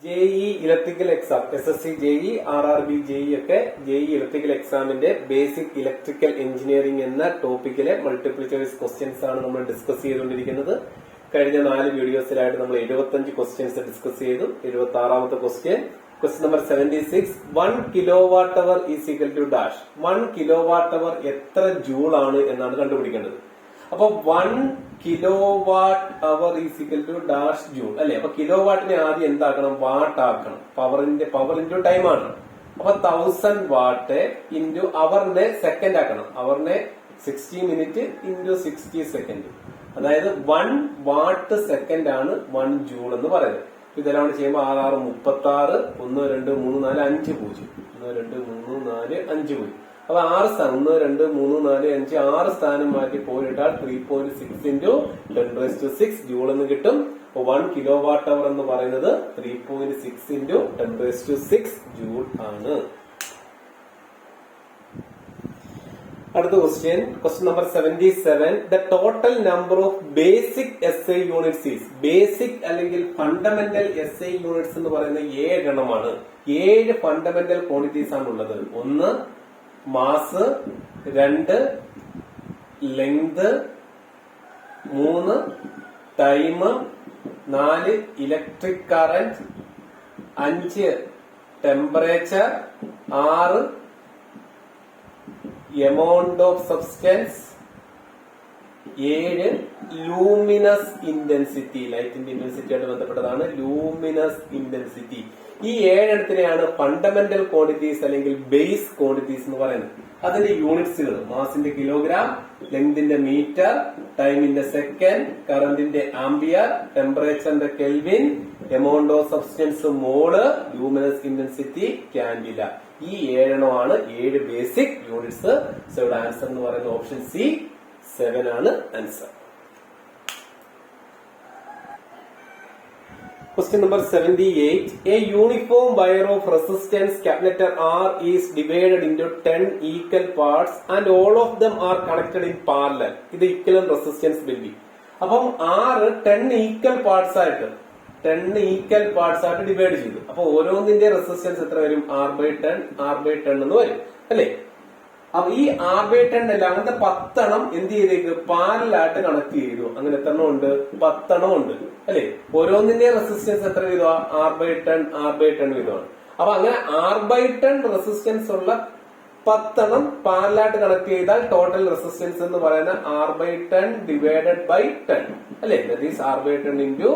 JEE electrical exam SSC JEE RRB JEE ഒക്കെ JEE electrical എക്സാമിന്റെ basic electrical engineering എന്ന ടോപ്പിക്കിലെ multiple choice questions ആണ് നമ്മൾ ഡിസ്കസ് ചെയ്തുകൊണ്ടിരിക്കുന്നത്. കഴിഞ്ഞ 4 വീഡിയോസിലായിട്ട് നമ്മൾ 75 ക്വസ്റ്റ്യൻസ് ഡിസ്കസ് ചെയ്തു. 76ാമത്തെ question number 76. 1 kilowatt hour is equal to dash. 1 kilowatt hour എത്ര ജൂൾ ആണ് എന്നാണ് കണ്ടുപിടിക്കേണ്ടത്. അപ്പൊ 1 kilowatt hour is equal to dash joule അല്ലെ. അപ്പൊ കിലോവാട്ടിനെ ആദ്യം എന്താക്കണം, വാട്ട് ആക്കണം. പവർ ഇൻറ്റു ടൈം ആണ്. അപ്പൊ 1000 വാട്ട് ഇൻറ്റു അവറിനെ സെക്കൻഡ് ആക്കണം. അവറിനെ 60 മിനിറ്റ് ഇൻറ്റു 60 സെക്കൻഡ്. അതായത് 1 വാട്ട് സെക്കൻഡ് ആണ് 1 ജൂൾ എന്ന് പറയുന്നത്. ഇതെല്ലാം ചെയ്യുമ്പോൾ 6 36 1 2 3 4 5 0 1 2 3 4 5 0. അപ്പൊ 6 സ്ഥാനം 1 2 3 4 5 6 സ്ഥാനം മാറ്റി പോയിട്ടാൽ 3.6 ഇൻറ്റു 10⁻⁶ ജൂൾ എന്ന് കിട്ടും. 1 കിലോ വാട്ട് അവർ എന്ന് പറയുന്നത് 3.6 ഇൻറ്റു 10⁻⁶ ജൂൾ ആണ്. അടുത്ത question number 77. The total number of basic SI units is. Basic അല്ലെങ്കിൽ ഫണ്ടമെന്റൽ SI യൂണിറ്റ്സ് എന്ന് പറയുന്ന 7 എണ്ണമാണ്. 7 ഫണ്ടമെന്റൽ ക്വാണ്ടിറ്റീസ് ആണ് ഉള്ളത്. 1 mass, 2 length, 3 time, 4 electric current, 5 temperature, 6 amount of substance, 7 luminous intensity. ലൈറ്റിന്റെ ഇന്റൻസിറ്റി ആയിട്ട് ബന്ധപ്പെട്ടതാണ് ലൂമിനസ് ഇന്റൻസിറ്റി. ഈ 7 എണ്ണത്തിനെയാണ് ഫണ്ടമെന്റൽ ക്വാണ്ടിറ്റീസ് അല്ലെങ്കിൽ ബേസ് ക്വാണ്ടിറ്റീസ് എന്ന് പറയുന്നത്. അതിന്റെ യൂണിറ്റ്സുകൾ മാസിന്റെ കിലോഗ്രാം, ലെങ്തിന്റെ മീറ്റർ, ടൈമിന്റെ സെക്കൻഡ്, കറന്റിന്റെ ആംബിയർ, ടെമ്പറേച്ചറിന്റെ kelvin, amount of substance mole, luminous intensity candela. ഈ 7 എണ്ണമാണ് 7 ബേസിക് യൂണിറ്റ്സ്. സോ ഇവിടെ ആൻസർ എന്ന് പറയുന്നത് ഓപ്ഷൻ സി 7 ആണ് answer. Question number 78. A uniform wire of resistance capacitor R is divided into 10 equal parts and all of them are connected in parallel. ഇത് equivalent resistance will be. അപ്പം R 10 equal parts ആയിട്ട് divide ചെയ്തു. അപ്പൊ ഓരോന്നിന്റെ resistance എത്ര വരും? R/10 എന്ന് വരും അല്ലെ. അപ്പൊ ഈ R/10 അല്ല, അങ്ങനത്തെ 10 എണ്ണം എന്ത് ചെയ്തേക്ക് പാരലായിട്ട് കണക്ട് ചെയ്തു. അങ്ങനെ എത്ര എണ്ണം ഉണ്ട്? 10 എണ്ണം ഉണ്ട് അല്ലെ. ഓരോന്നിന്റെ റെസിസ്റ്റൻസ് എത്ര വിധമാ? R/10 വിധമാണ്. അപ്പൊ അങ്ങനെ R/10 റെസിസ്റ്റൻസ് ഉള്ള 10 എണ്ണം പാരലായിട്ട് കണക്ട് ചെയ്താൽ ടോട്ടൽ റെസിസ്റ്റൻസ് എന്ന് പറയുന്ന R/10 ഡിവൈഡഡ് ബൈ 10 അല്ലെ. That is R/10 into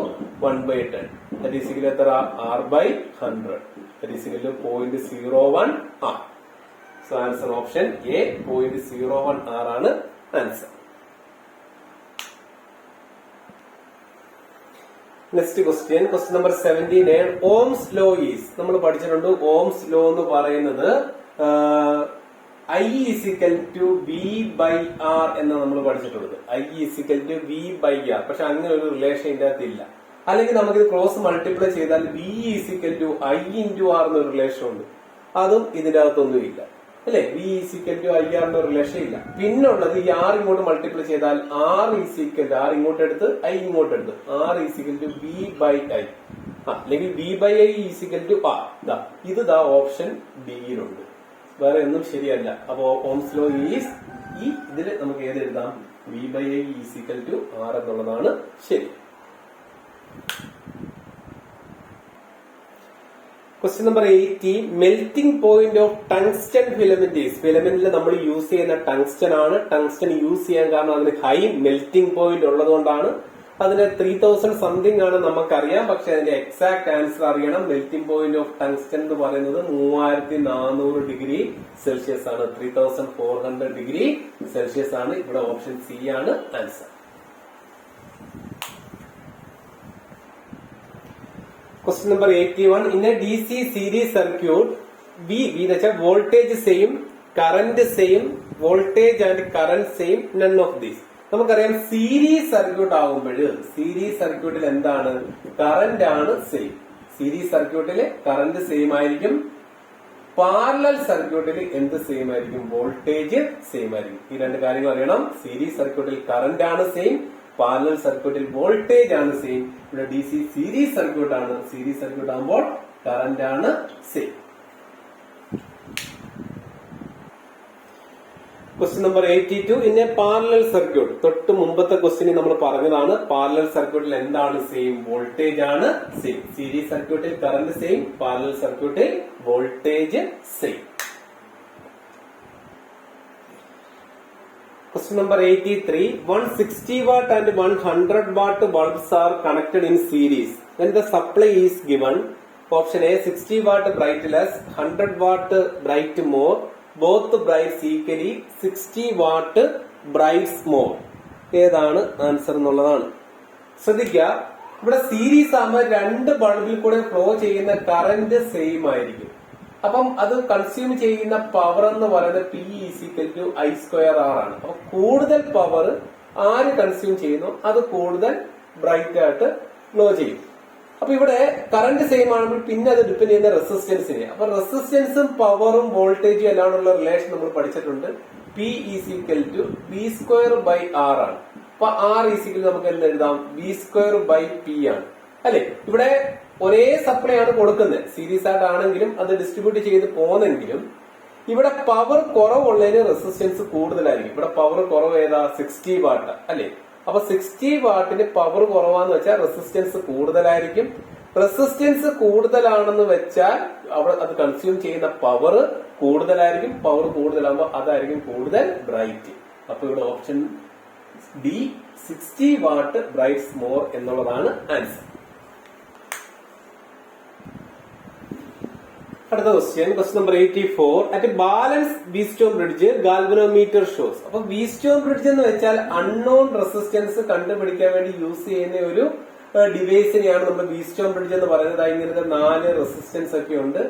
1/10. That is equal എത്ര? R/100. That is equal 0.01 R. So answer option A 0.01 R ആണ് answer. Next question number 79. Ohm's law is. നമ്മൾ പഠിച്ചിട്ടുണ്ട് ഓംസ് ലോ എന്ന് പറയുന്നത് I is equal to V/R എന്ന് നമ്മൾ പഠിച്ചിട്ടുള്ളത്. I is equal to V/R. പക്ഷെ അങ്ങനെ ഒരു റിലേഷൻ ഇതിന്റെ അകത്തില്ല. അല്ലെങ്കിൽ നമുക്കിത് ക്രോസ് മൾട്ടിപ്ലൈ ചെയ്താൽ V is equal to I into R എന്നൊരു റിലേഷൻ ഉണ്ട്. അതും ഇതിന്റെ അകത്തൊന്നും ഇല്ല അല്ലെ. V is equal to IR എന്ന റിലേഷൻ ഇല്ല. പിന്നുള്ളത് ഈ R ഇങ്ങോട്ട് മൾട്ടിപ്ലൈ ചെയ്താൽ R is equal to R ഇങ്ങോട്ട് എടുത്ത് I ഇങ്ങോട്ട് എടുത്ത് R is equal to V/I അല്ലെങ്കിൽ V/I is equal to R. ഇത് ഓപ്ഷൻ ഡിയിലുണ്ട്. വേറെ ഒന്നും ശരിയല്ല. അപ്പോ ഓംസ് ലോ ഈസ് ഇതിൽ നമുക്ക് ഏത് എഴുതാം? V/I is equal to R എന്നുള്ളതാണ് ശരി. Question number 80. Melting point of tungsten filament is. ഫിലമെന്റിൽ നമ്മൾ യൂസ് ചെയ്യുന്ന ടങ്സ്റ്റൺ ആണ്. ടങ്സ്റ്റൺ യൂസ് ചെയ്യാൻ കാരണം അതിന് ഹൈ മെൽറ്റിംഗ് പോയിന്റ് ഉള്ളതുകൊണ്ടാണ്. അതിന് 3000 സംതിങ് ആണ് നമുക്കറിയാം. പക്ഷെ അതിന്റെ എക്സാക്ട് ആൻസർ അറിയണം. മെൽറ്റിംഗ് പോയിന്റ് ഓഫ് ടങ്സ്റ്റൺ എന്ന് പറയുന്നത് 3400 ഡിഗ്രി സെൽഷ്യസ് ആണ്. 3400 ഡിഗ്രി സെൽഷ്യസ് ആണ്. ഇവിടെ ഓപ്ഷൻ സി ആണ് answer. Question number 81. In A DC series circuit V എന്ന് വെച്ചാൽ voltage same, current same, voltage and current same, none of these. നമുക്കറിയാം സീരീസ് സർക്യൂട്ട് ആകുമ്പോൾ സീരീസ് സർക്യൂട്ടിൽ എന്താണ്? കറന്റ് ആണ് സെയിം. സീരീസ് സർക്യൂട്ടിൽ കറന്റ് സെയിം ആയിരിക്കും. പാരലൽ സർക്യൂട്ടിൽ എന്ത് സെയിം ആയിരിക്കും? വോൾട്ടേജ് സെയിം ആയിരിക്കും. ഈ രണ്ട് കാര്യങ്ങൾ അറിയണം. സീരീസ് സർക്യൂട്ടിൽ കറന്റ് ആണ് സെയിം, പാരലൽ സർക്യൂട്ടിൽ വോൾട്ടേജ് ആണ് സെയിം. ഇവിടെ DC സീരീസ് സർക്യൂട്ട് ആണ്. സീരീസ് സർക്യൂട്ട് ആകുമ്പോൾ കറന്റ് ആണ് same. Question number 82. In A parallel circuit. തൊട്ട് മുമ്പത്തെ ക്വസ്റ്റ്യൻ നമ്മൾ പറഞ്ഞതാണ്. പാരലൽ സർക്യൂട്ടിൽ എന്താണ് സെയിം? വോൾട്ടേജ് ആണ് സെയിം. സീരീസ് സർക്യൂട്ടിൽ കറന്റ് സെയിം, പാരലൽ സർക്യൂട്ടിൽ voltage same. Question number 83. 160 watt and 100 watt bulbs are connected in series. When the supply is given, option A 60 watt bright less, 100 watt bright more, both brights equally, 60 watt brights more. ഏതാണ് answer എന്നുള്ളതാണ്. ശ്രദ്ധിക്കുക, ഇവിടെ series ആകുമ്പോൾ രണ്ട് ബൾബിൽ കൂടെ flow ചെയ്യുന്ന current same ആയിരിക്കും. അപ്പം അത് കൺസ്യൂം ചെയ്യുന്ന പവർ എന്ന് പറയുന്നത് P = I²R ആണ്. അപ്പൊ കൂടുതൽ പവർ ആര് കൺസ്യൂം ചെയ്യുന്നു അത് കൂടുതൽ ബ്രൈറ്റ് ആയിട്ട് ഫ്ലോ ചെയ്യും. അപ്പൊ ഇവിടെ കറന്റ് സെയിം ആണെങ്കിൽ പിന്നെ അത് ഡിപ്പെൻഡ് ചെയ്യുന്ന റെസിസ്റ്റൻസിനെ. അപ്പൊ റെസിസ്റ്റൻസും പവറും വോൾട്ടേജും എല്ലാമുള്ള റിലേഷൻ നമ്മൾ പഠിച്ചിട്ടുണ്ട്. P = V²/R ആണ്. അപ്പൊ R നമുക്ക് എന്ത് എഴുതാം? V²/P ആണ് അല്ലെ. ഇവിടെ ഒരേ സപ്ലൈ ആണ് കൊടുക്കുന്നത്. സീരീസ് ആയിട്ടാണെങ്കിലും അത് ഡിസ്ട്രിബ്യൂട്ട് ചെയ്ത് പോകുന്നെങ്കിലും ഇവിടെ പവർ കുറവുള്ളതിന് റെസിസ്റ്റൻസ് കൂടുതലായിരിക്കും. ഇവിടെ പവർ കുറവ് ഏതാ? 60 വാട്ട് അല്ലെ. അപ്പൊ 60 വാട്ടിന് പവർ കുറവാന്ന് വെച്ചാൽ റെസിസ്റ്റൻസ് കൂടുതലായിരിക്കും. റെസിസ്റ്റൻസ് കൂടുതലാണെന്ന് വെച്ചാൽ അവിടെ അത് കൺസ്യൂം ചെയ്യുന്ന പവർ കൂടുതലായിരിക്കും. പവർ കൂടുതലാകുമ്പോൾ അതായിരിക്കും കൂടുതൽ ബ്രൈറ്റ്. അപ്പൊ ഇവിടെ option D 60 what brights more എന്നുള്ളതാണ് ആൻസർ. അടുത്ത question number 84. At balance whetstone bridge galvanometer shows. അപ്പൊ വീറ്റ്സ്റ്റോൺ ബ്രിഡ്ജ് എന്ന് വെച്ചാൽ അൺനോൺ റെസിസ്റ്റൻസ് കണ്ടുപിടിക്കാൻ വേണ്ടി യൂസ് ചെയ്യുന്ന ഒരു ഡിവൈസിനെയാണ് നമ്മൾ വീറ്റ്സ്റ്റോൺ ബ്രിഡ്ജ് എന്ന് പറയുന്നത്. ഇങ്ങനത്തെ 4 റെസിസ്റ്റൻസ് ഒക്കെ ഉണ്ട്.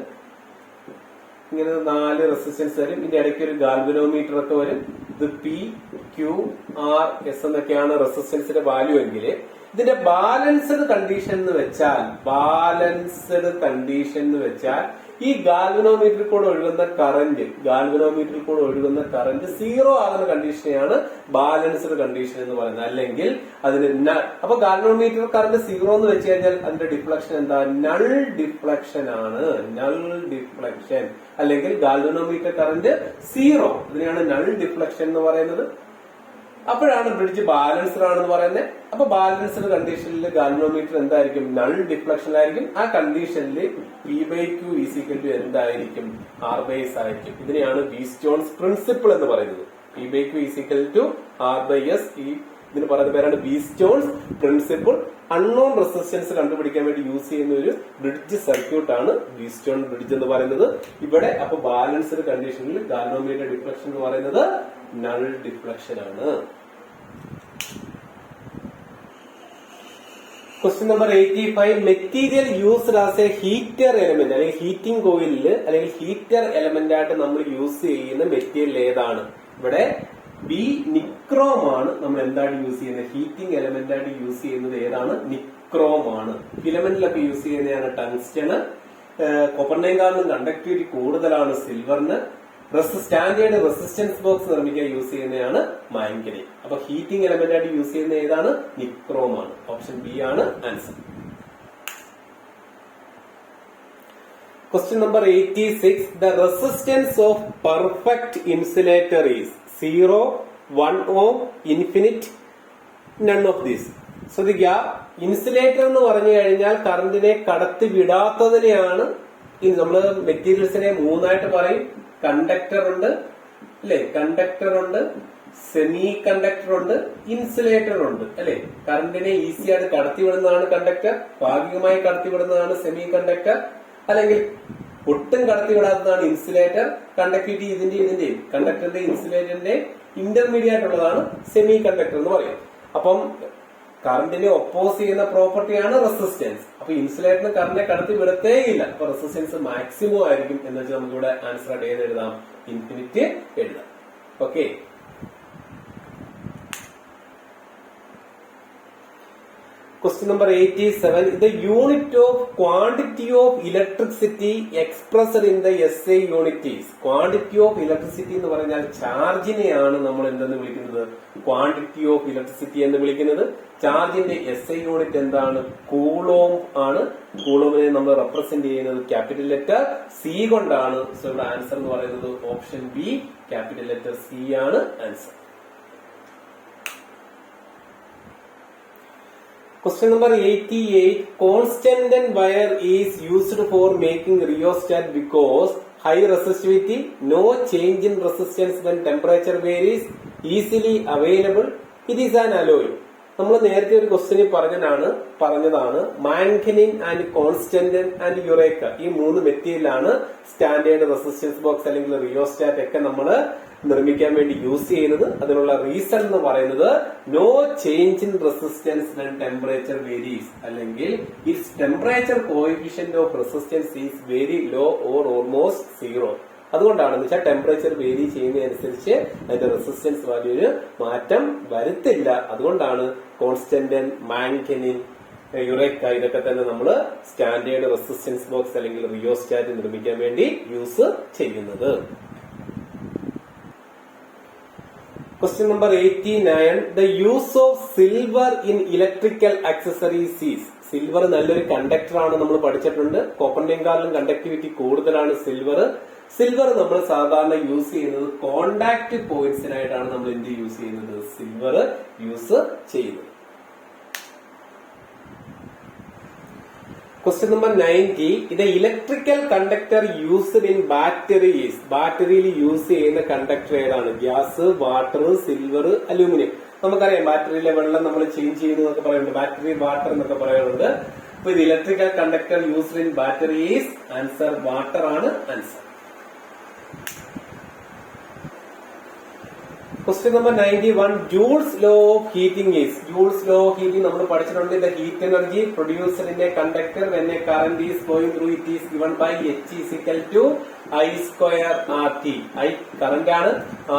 ഇങ്ങനെ 4 റെസിസ്റ്റൻസ് വരും. ഇതിന്റെ ഇടയ്ക്ക് ഒരു ഗാൽവനോമീറ്റർ ഒക്കെ വരും. ഇത് P, Q, R, S എന്നൊക്കെയാണ് റെസിസ്റ്റൻസിന്റെ വാല്യൂ എങ്കിൽ ഇതിന്റെ ബാലൻസ്ഡ് കണ്ടീഷൻ എന്ന് വെച്ചാൽ ഈ ഗാൽവനോമീറ്ററിൽ കൂടെ ഒഴുകുന്ന കറന്റ് 0 ആകുന്ന കണ്ടീഷനെയാണ് ബാലൻസ്ഡ് കണ്ടീഷൻ എന്ന് പറയുന്നത്. അല്ലെങ്കിൽ അതിന് അപ്പൊ ഗാൽവനോമീറ്റർ കറന്റ് 0 എന്ന് വെച്ച് കഴിഞ്ഞാൽ അതിന്റെ ഡിഫ്ലക്ഷൻ എന്താ? നൾ ഡിഫ്ലക്ഷൻ ആണ്. നൾ ഡിഫ്ലക്ഷൻ അല്ലെങ്കിൽ ഗാൽവനോമീറ്റർ കറന്റ് 0. ഇതിനെയാണ് നൾ ഡിഫ്ലക്ഷൻ എന്ന് പറയുന്നത്. അപ്പോഴാണ് ബ്രിഡ്ജ് ബാലൻസ്ഡ് ആണെന്ന് പറയുന്നത്. അപ്പൊ ബാലൻസ്ഡ് കണ്ടീഷനിൽ ഗാൽവനോമീറ്റർ എന്തായിരിക്കും? നൾ ഡിഫ്ലക്ഷനിലായിരിക്കും. ആ കണ്ടീഷനിൽ P/Q = എന്തായിരിക്കും? R/S ആയിരിക്കും. ഇതിനെയാണ് വീറ്റ്സ്റ്റോൺസ് പ്രിൻസിപ്പിൾ എന്ന് പറയുന്നത്. P/Q = R/S. ഇതിന് പറയുന്ന പേരാണ് വീറ്റ്സ്റ്റോൺസ് പ്രിൻസിപ്പിൾ. അൺനോൺ റെസിസ്റ്റൻസ് കണ്ടുപിടിക്കാൻ വേണ്ടി യൂസ് ചെയ്യുന്ന ഒരു ബ്രിഡ്ജ് സർക്യൂട്ട് ആണ് വീറ്റ്സ്റ്റോൺ ബ്രിഡ്ജ് എന്ന് പറയുന്നത്. ഇവിടെ അപ്പൊ ബാലൻസ്ഡ് കണ്ടീഷനിൽ ഗാൽവനോമീറ്റർ ഡിഫ്ലക്ഷൻ എന്ന് പറയുന്നത് നൾ ഡിഫ്ലക്ഷൻ ആണ്. Question number 85. Material used as A heater element അല്ലെങ്കിൽ ഹീറ്റിംഗ് കോയിലിൽ അല്ലെങ്കിൽ ഹീറ്റർ എലമെന്റ് ആയിട്ട് നമ്മൾ യൂസ് ചെയ്യുന്ന മെറ്റീരിയൽ ഏതാണ്? ഇവിടെ ബി നിക്രോം ആണ്. നമ്മൾ എന്തായിട്ട് യൂസ് ചെയ്യുന്നത്? ഹീറ്റിംഗ് എലമെന്റ് ആയിട്ട് യൂസ് ചെയ്യുന്നത് ഏതാണ്? നിക്രോം ആണ്. ഫിലമെന്റിലൊക്കെ യൂസ് ചെയ്യുന്നതാണ് ടങ്സ്റ്റണ്. കോപ്പർനൈക്കാളിലും കണ്ടക്ടിവിറ്റി കൂടുതലാണ് സിൽവറിന്. സ്റ്റാൻഡേർഡ് റെസിസ്റ്റൻസ് ബോക്സ് നിർമ്മിക്കാൻ യൂസ് ചെയ്യുന്നതാണ് മാംഗനൈറ്റ്. അപ്പൊ ഹീറ്റിംഗ് എലമെന്റ് ആയിട്ട് യൂസ് ചെയ്യുന്ന ഏതാണ്? നിക്രോം ആണ്. ഓപ്ഷൻ ബി ആണ് answer. Question number 86. The resistance of perfect insulator is 0, 1 ohm, infinite, none of these. ശ്രദ്ധിക്കുക, ഇൻസുലേറ്റർ എന്ന് പറഞ്ഞു കഴിഞ്ഞാൽ കറന്റിനെ കടത്തി വിടാത്തതിനെയാണ്. നമ്മള് മെറ്റീരിയൽസിനെ 3ആയിട്ട് പറയും. കണ്ടക്ടർ ഉണ്ട് അല്ലെ, കണ്ടക്ടർ ഉണ്ട്, സെമി കണ്ടക്ടർ ഉണ്ട്, ഇൻസുലേറ്റർ ഉണ്ട് അല്ലെ. കറന്റിനെ ഈസി ആയിട്ട് കടത്തിവിടുന്നതാണ് കണ്ടക്ടർ, ഭാഗികമായി കടത്തിവിടുന്നതാണ് സെമി കണ്ടക്ടർ, അല്ലെങ്കിൽ ഒട്ടും കടത്തിവിടാത്തതാണ് ഇൻസുലേറ്റർ. കണ്ടക്ടിവിറ്റി ഇതിന്റെയും കണ്ടക്ടറിന്റെ ഇൻസുലേറ്ററിന്റെ ഇന്റർമീഡിയറ്റ് ഉള്ളതാണ് സെമി കണ്ടക്ടർ എന്ന് പറയും. അപ്പം കറന്റിനെ ഒപ്പോസ് ചെയ്യുന്ന പ്രോപ്പർട്ടിയാണ് റെസിസ്റ്റൻസ്. അപ്പൊ ഇൻസുലേറ്ററിന് കറന്റിനെ കടത്തി വിടത്തേയില്ല. അപ്പൊ റെസിസ്റ്റൻസ് മാക്സിമം ആയിരിക്കും എന്ന് വെച്ചാൽ നമുക്കിവിടെ ആൻസർ ആയിട്ട് ഏത് എഴുതാം? ഇൻഫിനിറ്റ് എഴുതാം. Okay. Question number 87. The unit of quantity of electricity expressed in the SI unit is. Quantity of electricity എന്ന് പറഞ്ഞാൽ ചാർജിനെയാണ് നമ്മൾ എന്തെന്ന് വിളിക്കുന്നത്? ക്വാണ്ടിറ്റി ഓഫ് ഇലക്ട്രിസിറ്റി എന്ന് വിളിക്കുന്നത്. ചാർജിന്റെ SI യൂണിറ്റ് എന്താണ്? കൂളോം ആണ്. കൂളോമിനെ നമ്മൾ റെപ്രസെന്റ് ചെയ്യുന്നത് ക്യാപിറ്റൽ ലെറ്റർ C കൊണ്ടാണ്. സോ ഇവിടെ ആൻസർ എന്ന് പറയുന്നത് option B capital letter C ആണ് answer. Question number 88. Constant wire is used for making rheostat because high resistivity, no change in resistance when temperature varies, easily available. It is an alloy. നമ്മൾ നേരത്തെ ഒരു ക്വസ്റ്റ്യനിൽ പറഞ്ഞതാണ് മാൻഗനീൻ and constant and Eureka ഈ 3 മെറ്റീരിയലാണ് standard resistance box അല്ലെങ്കിൽ rheostat ഒക്കെ നമ്മൾ നിർമ്മിക്കാൻ വേണ്ടി യൂസ് ചെയ്യുന്നത്. അതിനുള്ള റീസൺ എന്ന് പറയുന്നത് no change in resistance when temperature varies, അല്ലെങ്കിൽ it's temperature coefficient of resistance is very low or almost zero. അതുകൊണ്ടാണെന്ന് വെച്ചാൽ ടെമ്പറേച്ചർ വേരി ചെയ്യുന്നതനുസരിച്ച് അതിന്റെ റെസിസ്റ്റൻസ് വാല്യൂവിന് മാറ്റം വരുത്തില്ല. അതുകൊണ്ടാണ് കോൺസ്റ്റന്റ്, മാൻഗനീൻ, യുറേക്ക ഇതൊക്കെ തന്നെ നമ്മൾ സ്റ്റാൻഡേർഡ് റെസിസ്റ്റൻസ് ബോക്സ് അല്ലെങ്കിൽ റിയോസ്റ്റാറ്റ് നിർമ്മിക്കാൻ വേണ്ടി യൂസ് ചെയ്യുന്നത്. Question number 89. The use of silver in electrical accessories is. Silver നല്ലൊരു കണ്ടക്ടർ ആണ്, നമ്മൾ പഠിച്ചിട്ടുണ്ട്. കോപ്പറിനെക്കാളും കണ്ടക്ടിവിറ്റി കൂടുതലാണ് സിൽവർ. സിൽവർ നമ്മൾ സാധാരണ യൂസ് ചെയ്യുന്നത് കോണ്ടാക്ട് പോയിന്റ്സിനായിട്ടാണ് നമ്മൾ എന്ത് യൂസ് ചെയ്യുന്നത്? സിൽവർ യൂസ് ചെയ്യുന്നത്. Question number 90. ഇത് electrical conductor used in batteries. ബാറ്ററിയിൽ യൂസ് ചെയ്യുന്ന കണ്ടക്ടർ ഏതാണ്? Gas, water, silver, aluminium. നമുക്കറിയാം ബാറ്ററിയിലെ വെള്ളം നമ്മൾ ചേഞ്ച് ചെയ്യുന്നു എന്നൊക്കെ പറയുന്നുണ്ട്, ബാറ്ററി വാട്ടർ എന്നൊക്കെ പറയുന്നുണ്ട്. അപ്പൊ ഇത് electrical conductor used in batteries. Answer water ആണ് answer. Question number 91. Joule's law of heating is. Joule's law of heating നമ്മൾ പഠിച്ചിട്ടുണ്ട്. The heat energy produced in a conductor when a current is flowing through it is given by H is equal to I square RT. I current ആണ്,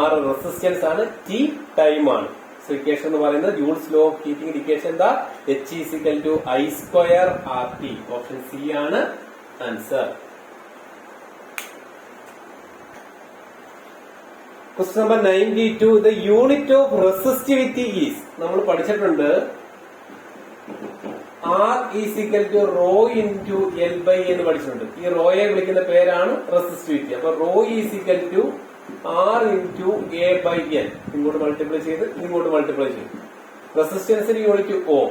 R resistance ആണ്, T time ആണ്. So equation എന്ന് പറയുന്നത് Joule's law of heating equation എന്താ? H is equal to I square RT. Option C ആണ് answer. Question number 92. The unit of resistivity is. നമ്മൾ പഠിച്ചിട്ടുണ്ട് R is equal to rho into L by A എന്ന് പഠിച്ചിട്ടുണ്ട്. ഈ റോയെ വിളിക്കുന്ന പേരാണ് resistivity. അപ്പൊ rho is equal to R into A by L. ഇങ്ങോട്ട് മൾട്ടിപ്ലൈ ചെയ്ത് ഇങ്ങോട്ട് മൾട്ടിപ്ലൈ ചെയ്യും. റെസിസ്റ്റൻസിന്റെ യൂണിറ്റ് ഓം,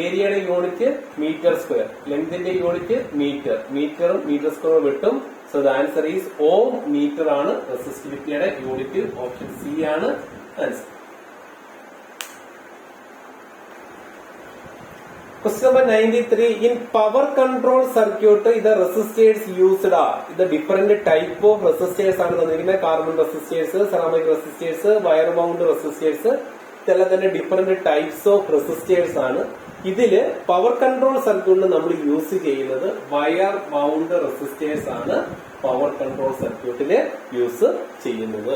ഏരിയയുടെ യൂണിറ്റ് മീറ്റർ സ്ക്വയർ, ലെങ്തിന്റെ യൂണിറ്റ് മീറ്റർ, മീറ്ററും മീറ്റർ സ്ക്വയറും വെട്ടും. So the answer is ohm meter ആണ് റെസിസ്റ്റിവിറ്റിയുടെ യൂണിറ്റ്. ഓപ്ഷൻ സി ആണ് answer. Question number 93. In power control circuit the resistors used are. ഇത് ഡിഫറെന്റ് ടൈപ്പ് ഓഫ് റെസിസ്റ്റേഴ്സ് ആണ് തന്നിരിക്കുന്നത്. Carbon resistors, ceramic resistors, wire bound resistors, ഇതെല്ലാം തന്നെ different types of resistors ആണ്. ഇതില് പവർ കൺട്രോൾ സർക്യൂട്ടിൽ നമ്മൾ യൂസ് ചെയ്യുന്നത് വയർ ബൗണ്ട് റെസിസ്റ്റേഴ്സ് ആണ് പവർ കൺട്രോൾ സർക്യൂട്ടില് യൂസ് ചെയ്യുന്നത്.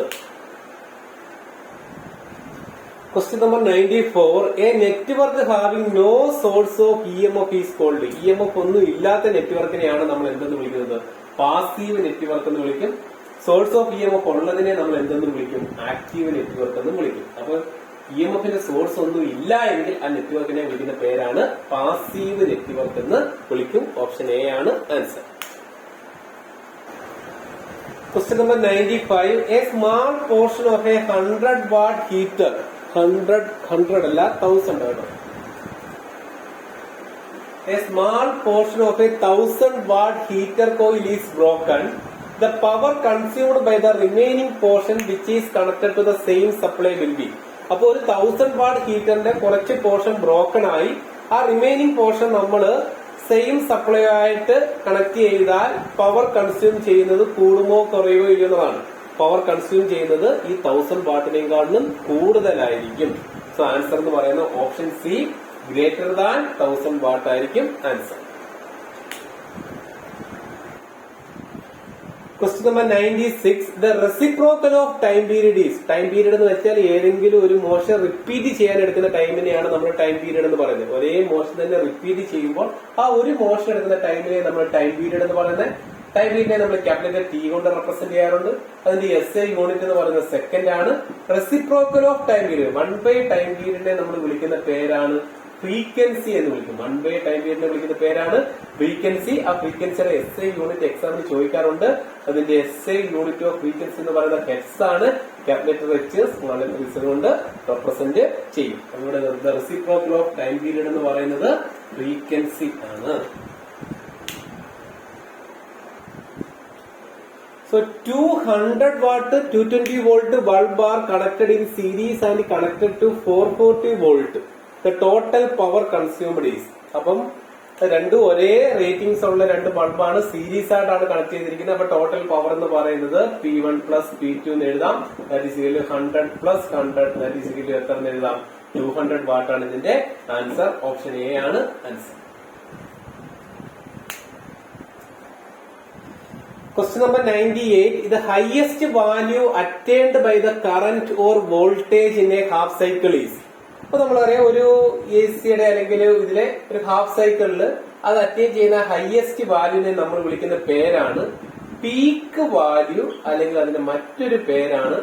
Question number 94. A network having no source of EMF is called. EMF ഒന്നും ഇല്ലാത്ത നെറ്റ്വർക്കിനെയാണ് നമ്മൾ എന്തെന്ന് വിളിക്കുന്നത്? പാസീവ് നെറ്റ്വർക്ക് എന്ന് വിളിക്കും. സോഴ്സ് ഓഫ് EMF ഉള്ളതിനെ നമ്മൾ എന്തെന്ന് വിളിക്കും? ആക്റ്റീവ് നെറ്റ്വർക്ക് എന്ന് വിളിക്കും. അപ്പൊ EMFന്റെ സോഴ്സ് ഒന്നും ഇല്ല എങ്കിൽ ആ നെറ്റ്വർക്കിനെ വിളിക്കുന്ന പേരാണ് പാസീവ് നെറ്റ്വർക്ക് എന്ന് വിളിക്കും. ഓപ്ഷൻ എ ആണ് answer. Question number 95. A small portion of a 100 watt heater. 100 അല്ല 1000 ആണ്. A small portion of a 1000 watt heater coil is broken. The power consumed by the remaining portion which is connected to the same supply will be. അപ്പോൾ ഒരു 1000 what ഹീറ്ററിന്റെ കുറച്ച് portion broken ആയി, ആ remaining portion നമ്മൾ same supply ആയിട്ട് connect ചെയ്താൽ power consume ചെയ്യുന്നത് കൂടുമോ കുറയുമോ ഇല്ലെന്നതാണ്. Power consume ചെയ്യുന്നത് ഈ 1000 വാട്ടിനെക്കാളും കൂടുതലായിരിക്കും. സോ ആൻസർ എന്ന് പറയുന്നത് option C greater than 1000 watt ആയിരിക്കും answer. Question number 96. The reciprocal of time period is. Time period എന്ന് വെച്ചാൽ ഏതെങ്കിലും ഒരു മോഷൻ റിപ്പീറ്റ് ചെയ്യാൻ എടുക്കുന്ന ടൈമിനെയാണ് നമ്മൾ ടൈം പീരീഡ് എന്ന് പറയുന്നത്. ഒരേ മോഷൻ തന്നെ റിപ്പീറ്റ് ചെയ്യുമ്പോൾ ആ ഒരു മോഷൻ എടുക്കുന്ന ടൈമിനെ നമ്മൾ ടൈം പീരീഡ് എന്ന് പറയുന്നത്. ടൈം പീരീഡിനെ നമ്മൾ ക്യാപിറ്റൽ ടി കൊണ്ട് റെപ്രസെന്റ് ചെയ്യാറുണ്ട്. അതിന്റെ SI യൂണിറ്റ് എന്ന് പറയുന്നത് സെക്കൻഡ് ആണ്. Reciprocal of time period 1/, time പീരീഡിനെ നമ്മൾ വിളിക്കുന്ന പേരാണ് ഫ്രീക്വൻസി എന്ന് വിളിക്കും. 1/, ടൈം പീരീഡിനെ വിളിക്കുന്ന പേരാണ് ഫ്രീക്വൻസി. ആ ഫ്രീക്വൻസിയുടെ SI യൂണിറ്റ് എക്സാമിന് ചോദിക്കാറുണ്ട്. അതിന്റെ SI യൂണിറ്റ് ഓഫ് ഫ്രീക്വൻസി എന്ന് പറയുന്ന ഹെർട്സ് ആണ്. ക്യാപിറ്റൽ H സ്മോൾ ലെറ്റർ കൊണ്ട് റെപ്രസെന്റ് ചെയ്യും. അതുകൊണ്ട് റെസിപ്രോക്കൽ ഓഫ് ടൈം പീരീഡ് എന്ന് പറയുന്നത് ഫ്രീക്വൻസി ആണ്. So 200 watt 220 volt bulb are connected in series and connected to 440 volt. The total power consumed is. അപ്പം രണ്ടും ഒരേ റേറ്റിംഗ്സ് ഉള്ള രണ്ട് ബൾബാണ്, സീരീസ് ആയിട്ടാണ് കണക്ട് ചെയ്തിരിക്കുന്നത്. അപ്പൊ ടോട്ടൽ പവർ എന്ന് പറയുന്നത് P1 പ്ലസ് P2 എന്ന് എഴുതാം. That is equal 100 plus 100 that is equal എത്ര എന്ന് എഴുതാം? 200 വാട്ട് ആണ് ഇതിന്റെ ആൻസർ. ഓപ്ഷൻ എ ആണ് answer. Question number 98. The highest value attained by the current or voltage in a half cycle is. അപ്പൊ നമ്മളറിയാം ഒരു AC-യുടെ അല്ലെങ്കിൽ ഇതിലെ ഒരു ഹാഫ് സൈക്കിളിൽ അത് അറ്റൈൻ ചെയ്യുന്ന ഹയസ്റ്റ് വാല്യൂവിനെ നമ്മൾ വിളിക്കുന്ന പേരാണ് പീക്ക് വാല്യൂ, അല്ലെങ്കിൽ അതിന്റെ മറ്റൊരു പേരാണ്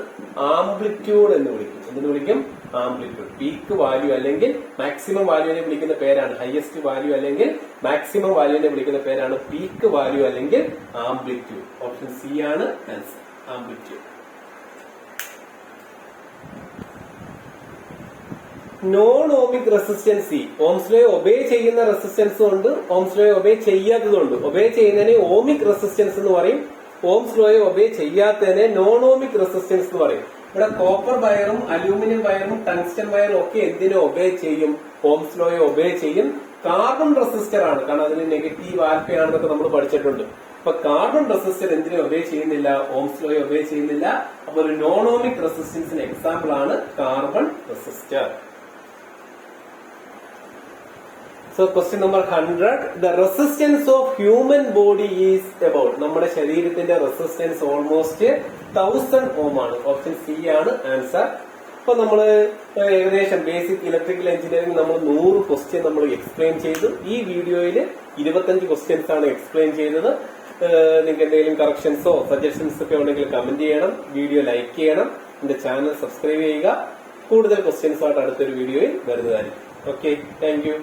ആംപ്ലിറ്റ്യൂഡ് എന്ന് വിളിക്കും. എന്തെന്ന് വിളിക്കും? ആംപ്ലിറ്റ്യൂഡ്. പീക്ക് വാല്യൂ അല്ലെങ്കിൽ മാക്സിമം വാല്യൂവിനെ വിളിക്കുന്ന പേരാണ് ഹയസ്റ്റ് വാല്യൂ, അല്ലെങ്കിൽ മാക്സിമം വാല്യൂവിനെ വിളിക്കുന്ന പേരാണ് പീക്ക് വാല്യൂ അല്ലെങ്കിൽ ആംപ്ലിറ്റ്യൂഡ്. ഓപ്ഷൻ സി ആണ് answer, amplitude. Non ohmic resistance. Ohm's ലോയെ ഒബേ ചെയ്യുന്ന റെസിസ്റ്റൻസും ഉണ്ട്, ഓംസ് ലോയെ ഒബേ ചെയ്യാത്തതുണ്ട്. ഒബേ ചെയ്യുന്നതിനെ ഓമിക് റെസിസ്റ്റൻസ് എന്ന് പറയും, ഓംസ് ലോയെ ഒബേ ചെയ്യാത്തതിനെ നോൺ ഓമിക് റെസിസ്റ്റൻസ് എന്ന് പറയും. ഇവിടെ കോപ്പർ വയറും അലൂമിനിയം വയറും ടങ്സ്റ്റൻ വയറും ഒക്കെ എന്തിനെ ഒബേ ചെയ്യും? ഓംസ് ലോയെ ഒബേ ചെയ്യും. കാർബൺ റെസിസ്റ്റർ ആണ്, കാരണം അതിന് നെഗറ്റീവ് ആൽഫയാണെന്നൊക്കെ നമ്മൾ പഠിച്ചിട്ടുണ്ട്. അപ്പൊ കാർബൺ റെസിസ്റ്റർ എന്തിനെ ഒബേ ചെയ്യുന്നില്ല? ഓംസ് ലോയെ ഒബേ ചെയ്യുന്നില്ല. അപ്പൊ ഒരു നോൺ ഓമിക് റെസിസ്റ്റൻസിന് എക്സാമ്പിൾ ആണ് carbon resistor. So question number 100. The resistance of human body is about. നമ്മുടെ ശരീരത്തിന്റെ റെസിസ്റ്റൻസ് ഓൾമോസ്റ്റ് 1000 ഓം ആണ്. ഓപ്ഷൻ സി ആണ് ആൻസർ. അപ്പൊ നമ്മള് ഏകദേശം ബേസിക് ഇലക്ട്രിക്കൽ എഞ്ചിനീയറിംഗ് നമ്മൾ 100 ക്വസ്റ്റ്യൻ നമ്മൾ എക്സ്പ്ലെയിൻ ചെയ്തു. ഈ വീഡിയോയിൽ 25 ക്വസ്റ്റ്യൻസ് ആണ് എക്സ്പ്ലെയിൻ ചെയ്തത്. നിങ്ങൾക്ക് എന്തെങ്കിലും കറക്ഷൻസോ സജഷൻസ് ഒക്കെ ഉണ്ടെങ്കിൽ കമന്റ് ചെയ്യണം, വീഡിയോ ലൈക്ക് ചെയ്യണം, എന്റെ ചാനൽ സബ്സ്ക്രൈബ് ചെയ്യുക. കൂടുതൽ ക്വസ്റ്റ്യൻസ് ആയിട്ട് അടുത്തൊരു വീഡിയോയിൽ വരുന്നതായിരിക്കും. Okay, thank you.